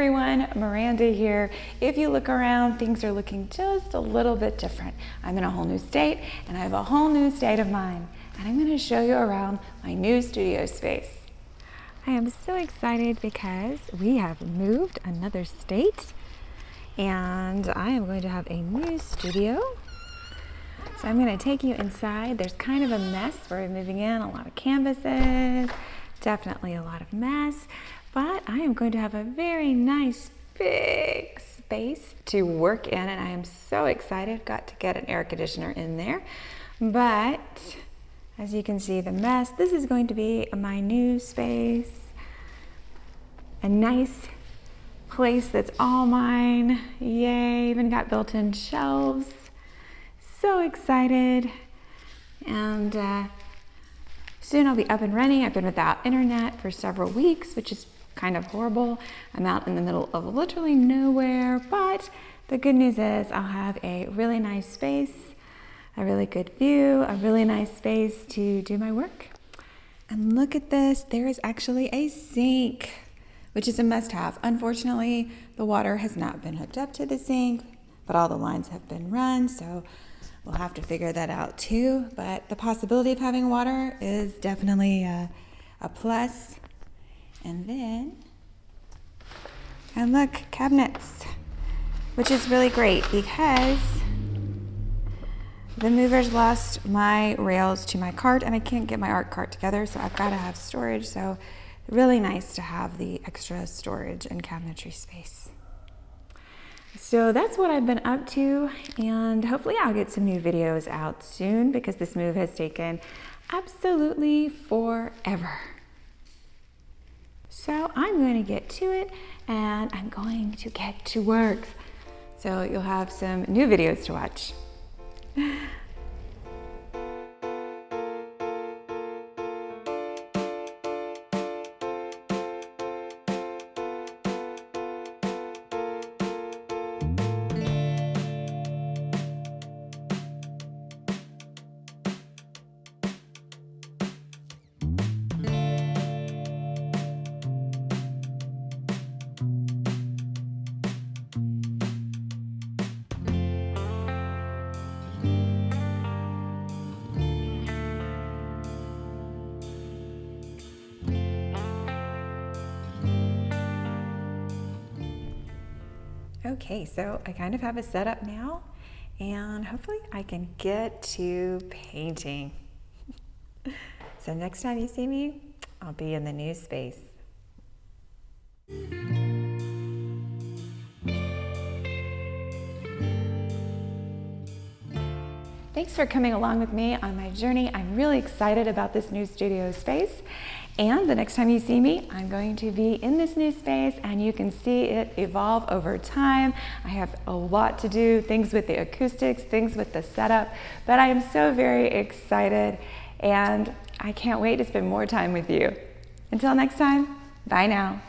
everyone, Miranda here. If you look around, things are looking just a little bit different. I'm in a whole new state and I have a whole new state of mind. And I'm going to show you around my new studio space. I am so excited because we have moved another state and I am going to have a new studio. So I'm going to take you inside. There's kind of a mess. We're moving in, a lot of canvases, definitely a lot of mess. But I am going to have a very nice big space to work in and I am so excited. Got to get an air conditioner in there. But as you can see the mess, this is going to be my new space. A nice place that's all mine. Yay, even got built-in shelves. So excited. And soon I'll be up and running. I've been without internet for several weeks, which is kind of horrible. I'm out in the middle of literally nowhere, but the good news is I'll have a really nice space, a really good view, a really nice space to do my work. And look at this, there is actually a sink, which is a must-have. Unfortunately, the water has not been hooked up to the sink, but all the lines have been run, so we'll have to figure that out too. But the possibility of having water is definitely a plus. And then, and look, cabinets, which is really great because the movers lost my rails to my cart and I can't get my art cart together, so I've got to have storage. So really nice to have the extra storage and cabinetry space. So that's what I've been up to, and hopefully I'll get some new videos out soon because this move has taken absolutely forever. So I'm going to get to it and I'm going to get to work. So you'll have some new videos to watch. Okay, so I kind of have a setup now and hopefully I can get to painting. So next time you see me, I'll be in the new space. Thanks for coming along with me on my journey. I'm really excited about this new studio space. And the next time you see me, I'm going to be in this new space and you can see it evolve over time. I have a lot to do, things with the acoustics, things with the setup, but I am so very excited and I can't wait to spend more time with you. Until next time, bye now.